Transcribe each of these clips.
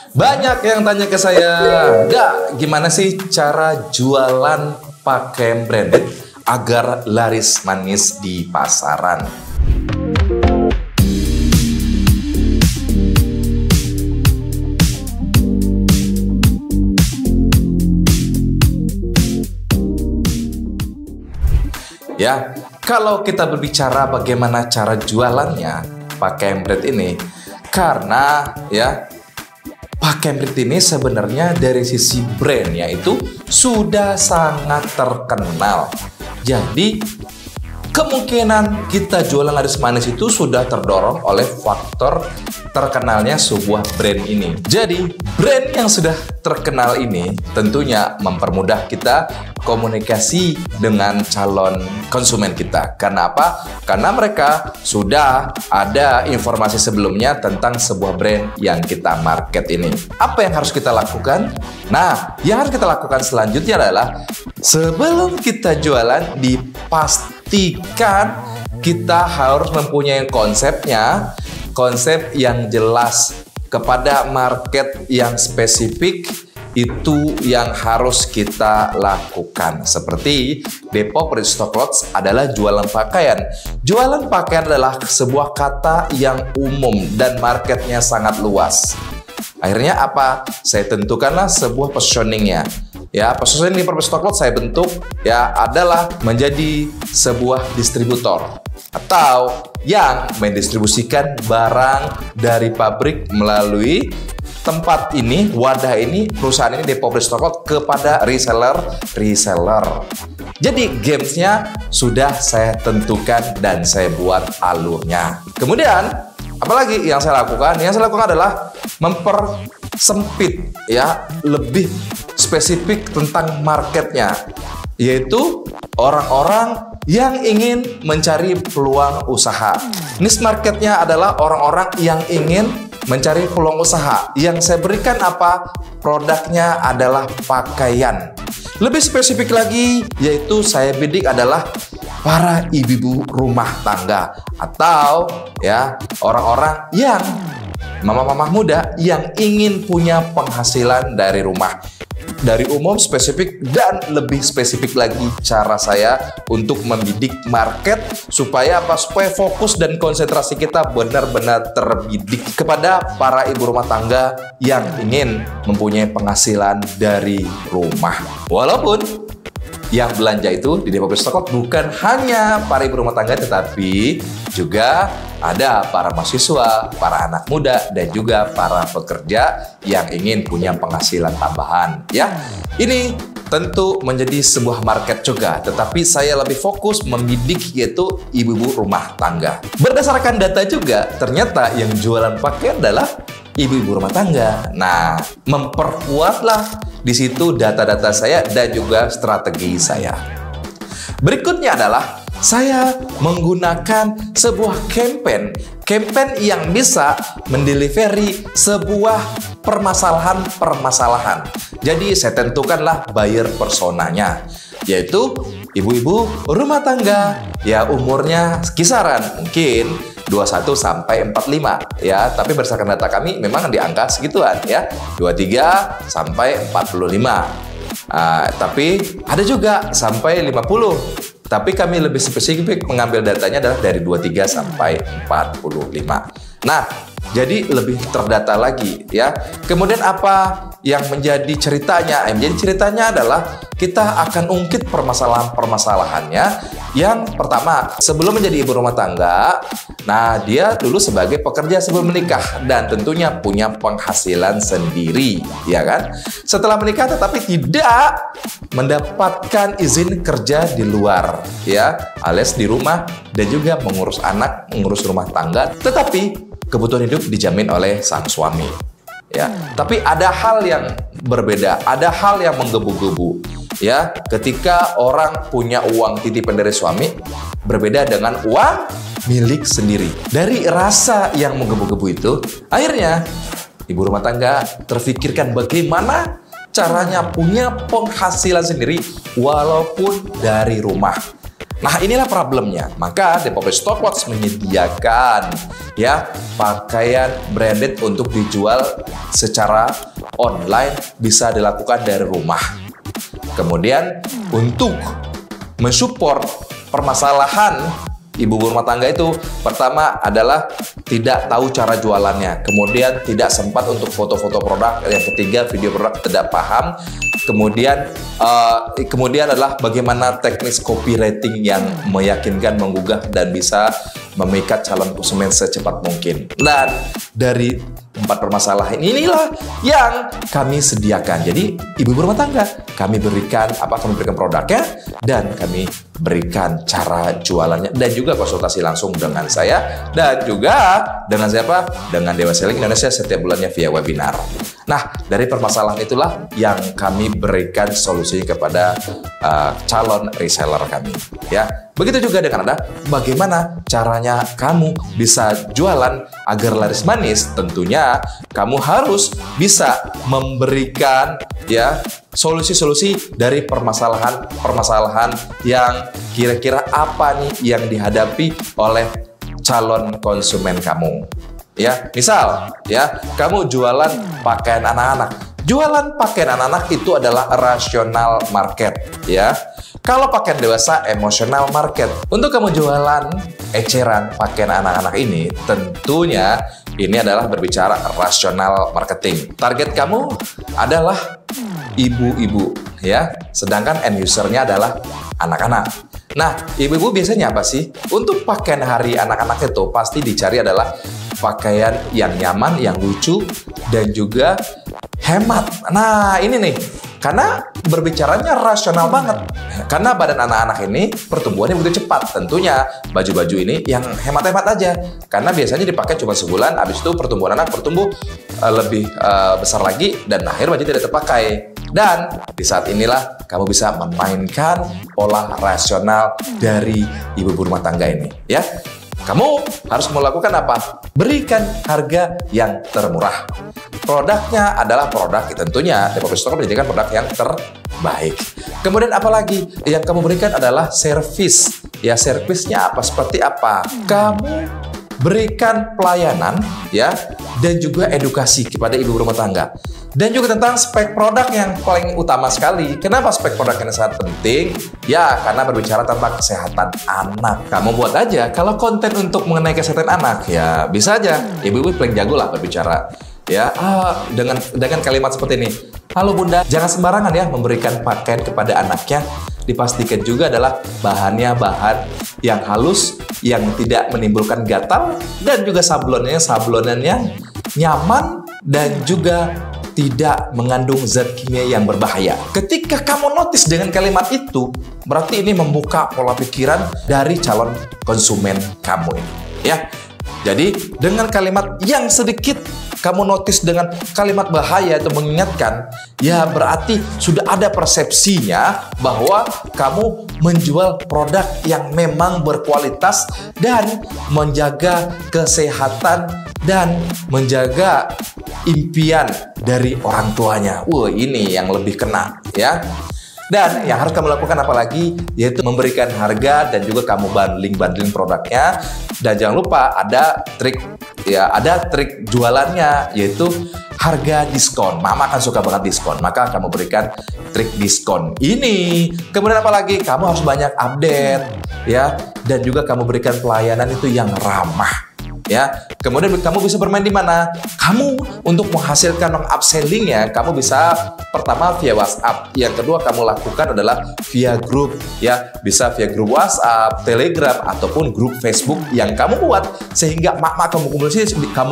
Banyak yang tanya ke saya, "Gak, gimana sih cara jualan pakaian branded agar laris manis di pasaran?" Ya, kalau kita berbicara bagaimana cara jualannya pakaian brand ini, karena ya pakaian brand ini sebenarnya dari sisi brandnya itu sudah sangat terkenal. Jadi kemungkinan kita jualan laris manis itu sudah terdorong oleh faktor terkenalnya sebuah brand ini. Jadi brand yang sudah terkenal ini tentunya mempermudah kita komunikasi dengan calon konsumen kita. Karena apa? Karena mereka sudah ada informasi sebelumnya tentang sebuah brand yang kita market ini. Apa yang harus kita lakukan? Nah, yang harus kita lakukan selanjutnya adalah sebelum kita jualan, dipastikan kita harus mempunyai konsepnya, konsep yang jelas kepada market yang spesifik. Itu yang harus kita lakukan. Seperti Depop Restock Clothes adalah jualan pakaian. Jualan pakaian adalah sebuah kata yang umum dan marketnya sangat luas. Akhirnya apa? Saya tentukanlah sebuah positioningnya. Ya, positioning di Depop Restock Clothes saya bentuk ya adalah menjadi sebuah distributor atau yang mendistribusikan barang dari pabrik melalui tempat ini, wadah ini, perusahaan ini, Depop Restock Clothes kepada reseller. Jadi gamesnya sudah saya tentukan dan saya buat alurnya. Kemudian apalagi yang saya lakukan? Yang saya lakukan adalah mempersempit ya, lebih spesifik tentang marketnya, yaitu orang-orang yang ingin mencari peluang usaha. Niche marketnya adalah orang-orang yang ingin mencari peluang usaha. Yang saya berikan apa? Produknya adalah pakaian. Lebih spesifik lagi, yaitu saya bidik adalah para ibu-ibu rumah tangga atau ya orang-orang yang mama-mama muda yang ingin punya penghasilan dari rumah. Dari umum, spesifik, dan lebih spesifik lagi cara saya untuk membidik market supaya apa? Supaya fokus dan konsentrasi kita benar-benar terbidik kepada para ibu rumah tangga yang ingin mempunyai penghasilan dari rumah. Walaupun yang belanja itu di Depop Restock Clothes bukan hanya para ibu rumah tangga, tetapi juga ada para mahasiswa, para anak muda, dan juga para pekerja yang ingin punya penghasilan tambahan. Ya, ini tentu menjadi sebuah market juga, tetapi saya lebih fokus membidik yaitu ibu-ibu rumah tangga. Berdasarkan data juga, ternyata yang jualan pakaian adalah ibu-ibu rumah tangga. Nah, memperkuatlah di situ data-data saya dan juga strategi saya. Berikutnya adalah saya menggunakan sebuah campaign yang bisa mendelivery sebuah permasalahan. Jadi saya tentukanlah buyer personanya, yaitu ibu-ibu rumah tangga ya, umurnya kisaran mungkin 21 sampai 45 ya, tapi berdasarkan data kami memang di angka segituan ya, 23 sampai 45. Tapi ada juga sampai 50. Tapi kami lebih spesifik mengambil datanya adalah dari 23 sampai 45. Nah, jadi lebih terdata lagi ya. Kemudian apa yang menjadi ceritanya? Yang menjadi ceritanya adalah kita akan ungkit permasalahan-permasalahannya. Yang pertama, sebelum menjadi ibu rumah tangga, nah dia dulu sebagai pekerja sebelum menikah dan tentunya punya penghasilan sendiri, ya kan? Setelah menikah tetapi tidak mendapatkan izin kerja di luar, ya, alias di rumah dan juga mengurus anak, mengurus rumah tangga, tetapi kebutuhan hidup dijamin oleh sang suami. Ya, tapi ada hal yang berbeda, ada hal yang menggebu-gebu. Ya, ketika orang punya uang titipan dari suami berbeda dengan uang milik sendiri. Dari rasa yang menggebu-gebu itu, akhirnya ibu rumah tangga terfikirkan bagaimana caranya punya penghasilan sendiri walaupun dari rumah. Nah, inilah problemnya. Maka Depopri Stockwatch menyediakan ya pakaian branded untuk dijual secara online, bisa dilakukan dari rumah. Kemudian untuk mensupport permasalahan ibu rumah tangga itu, pertama adalah tidak tahu cara jualannya, kemudian tidak sempat untuk foto-foto produk, yang ketiga video produk tidak paham, kemudian adalah bagaimana teknis copywriting yang meyakinkan, menggugah, dan bisa memikat calon konsumen secepat mungkin. Dan dari 4 permasalahan inilah yang kami sediakan. Jadi ibu rumah tangga kami berikan produknya, dan kami berikan cara jualannya, dan juga konsultasi langsung dengan saya, dan juga dengan siapa? Dengan Dewa Selling Indonesia setiap bulannya via webinar. Nah, dari permasalahan itulah yang kami berikan solusinya kepada calon reseller kami. Ya, begitu juga dengan Anda. Bagaimana caranya kamu bisa jualan agar laris manis? Tentunya kamu harus bisa memberikan ya solusi-solusi dari permasalahan yang kira-kira apa nih yang dihadapi oleh calon konsumen kamu. Ya, misal ya, kamu jualan pakaian anak-anak. Jualan pakaian anak-anak itu adalah rasional market ya. Kalau pakaian dewasa, emosional market. Untuk kamu jualan eceran pakaian anak-anak ini, tentunya ini adalah berbicara rasional marketing. Target kamu adalah ibu-ibu ya, sedangkan end usernya adalah anak-anak. Nah, ibu-ibu biasanya apa sih? Untuk pakaian hari anak-anak itu pasti dicari adalah pakaian yang nyaman, yang lucu, dan juga hemat. Nah, ini nih, karena berbicaranya rasional banget. Karena badan anak-anak ini pertumbuhannya begitu cepat. Tentunya baju-baju ini yang hemat-hemat aja. Karena biasanya dipakai cuma sebulan, habis itu pertumbuhan anak bertumbuh lebih besar lagi, dan akhir baju tidak terpakai. Dan di saat inilah kamu bisa memainkan pola rasional dari ibu rumah tangga ini, ya. Kamu harus melakukan apa? Berikan harga yang termurah. Produknya adalah produk, tentunya Depopri Stockwatch menyediakan produk yang terbaik. Kemudian apalagi yang kamu berikan adalah servis. Ya, servisnya apa? Seperti apa? Kamu berikan pelayanan ya, dan juga edukasi kepada ibu rumah tangga. Dan juga tentang spek produk yang paling utama sekali. Kenapa spek produk ini sangat penting? Ya, karena berbicara tentang kesehatan anak. Kamu buat aja kalau konten untuk mengenai kesehatan anak, ya bisa aja. Ibu-ibu paling jago lah berbicara. Ya, dengan kalimat seperti ini. Halo Bunda, jangan sembarangan ya memberikan pakaian kepada anaknya. Dipastikan juga adalah bahannya bahan yang halus, yang tidak menimbulkan gatal, dan juga sablonan yang nyaman, dan juga tidak mengandung zat kimia yang berbahaya. Ketika kamu notice dengan kalimat itu, berarti ini membuka pola pikiran dari calon konsumen kamu ini, ya. Jadi dengan kalimat yang sedikit kamu notice dengan kalimat bahaya atau mengingatkan, ya berarti sudah ada persepsinya bahwa kamu menjual produk yang memang berkualitas dan menjaga kesehatan dan menjaga impian dari orang tuanya. Wah, ini yang lebih kena ya. Dan yang harus kamu lakukan apalagi, yaitu memberikan harga dan juga kamu bundling produknya. Dan jangan lupa ada trik jualannya, yaitu harga diskon. Mama kan suka banget diskon, maka kamu berikan trik diskon ini. Kemudian apalagi, kamu harus banyak update ya, dan juga kamu berikan pelayanan itu yang ramah. Ya, kemudian kamu bisa bermain di mana? Kamu untuk menghasilkan upsellingnya, kamu bisa pertama via WhatsApp. Yang kedua kamu lakukan adalah via grup, ya bisa via grup WhatsApp, Telegram, ataupun grup Facebook yang kamu buat sehingga mak-mak kamu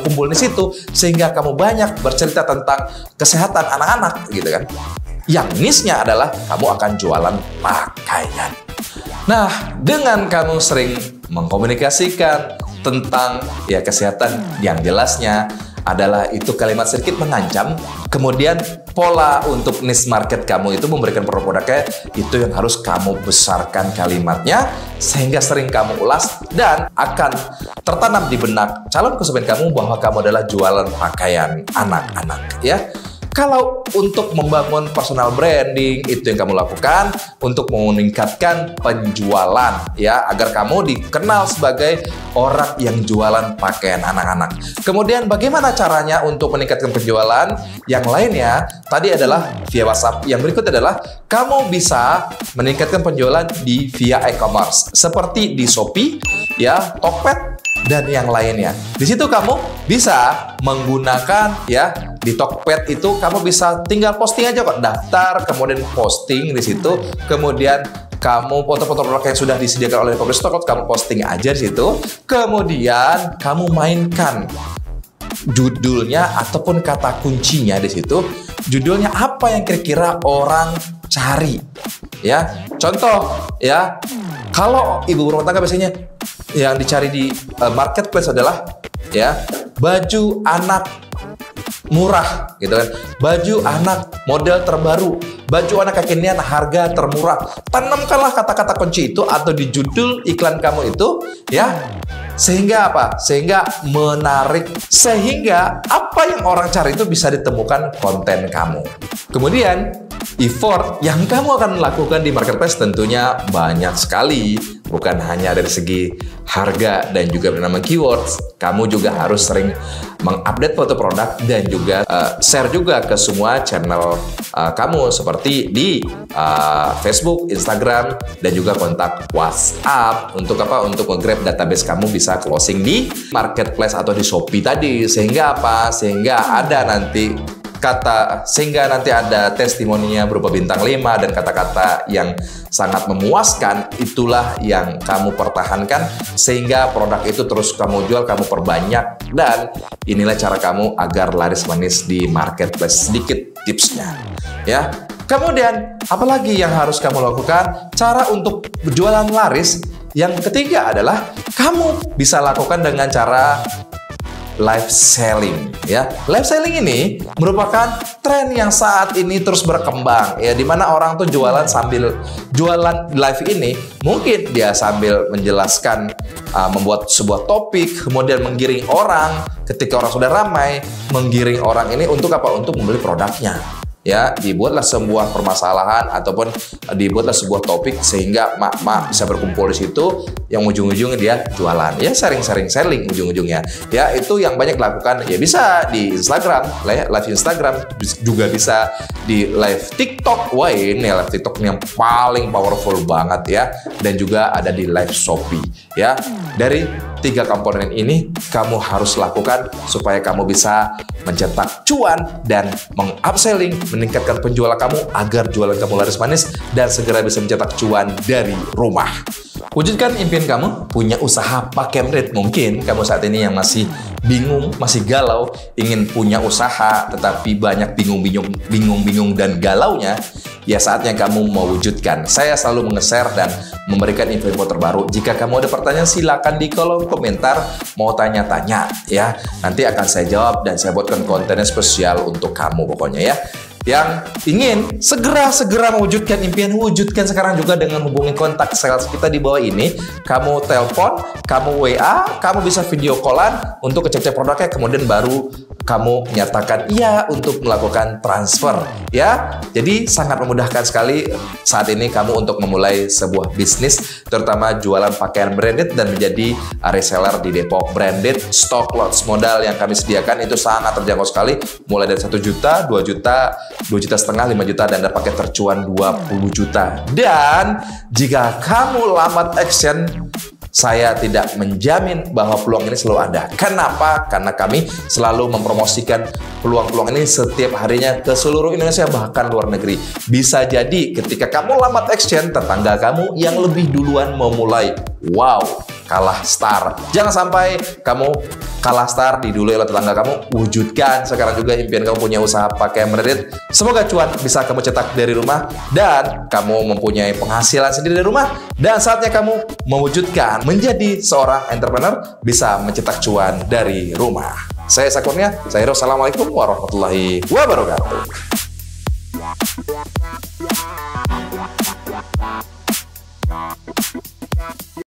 kumpul di situ, sehingga kamu banyak bercerita tentang kesehatan anak-anak, gitu kan? Yang niche-nya adalah kamu akan jualan pakaian. Nah, dengan kamu sering mengkomunikasikan tentang ya kesehatan yang jelasnya adalah itu kalimat sedikit mengancam, kemudian pola untuk niche market kamu itu memberikan produk-produknya itu yang harus kamu besarkan kalimatnya sehingga sering kamu ulas dan akan tertanam di benak calon konsumen kamu bahwa kamu adalah jualan pakaian anak-anak ya. Kalau untuk membangun personal branding, itu yang kamu lakukan untuk meningkatkan penjualan ya, agar kamu dikenal sebagai orang yang jualan pakaian anak-anak. Kemudian bagaimana caranya untuk meningkatkan penjualan? Yang lainnya tadi adalah via WhatsApp. Yang berikut adalah kamu bisa meningkatkan penjualan via e-commerce seperti di Shopee ya, Tokped dan yang lainnya. Di situ kamu bisa menggunakan ya, di Tokped itu kamu bisa tinggal posting aja kok, daftar kemudian posting di situ, kemudian kamu foto-foto produk yang sudah disediakan oleh e-commerce Tokped kamu posting aja di situ, kemudian kamu mainkan judulnya ataupun kata kuncinya di situ. Judulnya apa yang kira-kira orang cari ya. Contoh ya, kalau ibu rumah tangga biasanya yang dicari di marketplace adalah ya, baju anak murah gitu kan, baju anak model terbaru, baju anak kekinian harga termurah. Tanamkanlah kata-kata kunci itu atau di judul iklan kamu itu ya, sehingga apa? Sehingga menarik, sehingga apa yang orang cari itu bisa ditemukan konten kamu. Kemudian effort yang kamu akan lakukan di marketplace tentunya banyak sekali. Bukan hanya dari segi harga dan juga bernama keywords, kamu juga harus sering mengupdate foto produk dan juga share juga ke semua channel kamu seperti di Facebook, Instagram, dan juga kontak WhatsApp. Untuk apa? Untuk nge-grab database kamu bisa closing di marketplace atau di Shopee tadi. Sehingga apa? Sehingga ada nanti ada testimoninya berupa bintang 5 dan kata-kata yang sangat memuaskan. Itulah yang kamu pertahankan sehingga produk itu terus kamu jual, kamu perbanyak, dan inilah cara kamu agar laris manis di marketplace. Sedikit tipsnya ya. Kemudian apalagi yang harus kamu lakukan? Cara untuk berjualan laris yang ketiga adalah kamu bisa lakukan dengan cara live selling ya. Live selling ini merupakan tren yang saat ini terus berkembang ya, dimana orang tuh jualan sambil jualan live ini. Mungkin dia sambil menjelaskan, membuat sebuah topik, kemudian menggiring orang. Ketika orang sudah ramai, menggiring orang ini untuk apa? Untuk membeli produknya ya. Dibuatlah sebuah permasalahan ataupun dibuatlah sebuah topik sehingga mak-mak bisa berkumpul di situ, yang ujung-ujungnya dia jualan ya, sharing selling ujung-ujungnya ya. Itu yang banyak dilakukan ya, bisa di Instagram, live Instagram, juga bisa di live TikTok. Wah, ini live TikTok yang paling powerful banget ya, dan juga ada di live Shopee ya. Dari 3 komponen ini kamu harus lakukan supaya kamu bisa mencetak cuan dan mengupselling, meningkatkan penjualan kamu agar jualan kamu laris manis dan segera bisa mencetak cuan dari rumah. Wujudkan impian kamu, punya usaha pakai brand. Mungkin kamu saat ini yang masih bingung, masih galau, ingin punya usaha tetapi banyak bingung dan galaunya. Ya, saatnya kamu mewujudkan. Saya selalu nge-share dan memberikan info-info terbaru. Jika kamu ada pertanyaan, silakan di kolom komentar. Mau tanya-tanya ya, nanti akan saya jawab dan saya buatkan kontennya spesial untuk kamu pokoknya ya. Yang ingin segera mewujudkan impian, wujudkan sekarang juga dengan hubungi kontak sales kita di bawah ini. Kamu telepon, kamu WA, kamu bisa video callan untuk ngecek produknya, kemudian baru kamu menyatakan iya untuk melakukan transfer ya. Jadi sangat memudahkan sekali saat ini kamu untuk memulai sebuah bisnis, terutama jualan pakaian branded dan menjadi reseller di Depok Branded. Stock lots modal yang kami sediakan itu sangat terjangkau sekali, mulai dari 1 juta, 2 juta, 2,5 juta, 5 juta, dan ada paket tercuan 20 juta. Dan jika kamu lambat action, saya tidak menjamin bahwa peluang ini selalu ada. Kenapa? Karena kami selalu mempromosikan peluang-peluang ini setiap harinya ke seluruh Indonesia, bahkan luar negeri. Bisa jadi ketika kamu lambat action, tetangga kamu yang lebih duluan memulai. Wow, kalah start. Jangan sampai kamu kalah start, didului oleh tetangga kamu. Wujudkan sekarang juga impian kamu punya usaha pakaian branded. Semoga cuan bisa kamu cetak dari rumah dan kamu mempunyai penghasilan sendiri dari rumah. Dan saatnya kamu mewujudkan menjadi seorang entrepreneur, bisa mencetak cuan dari rumah. Saya Sakurnia, saya Hero. Assalamualaikum warahmatullahi wabarakatuh.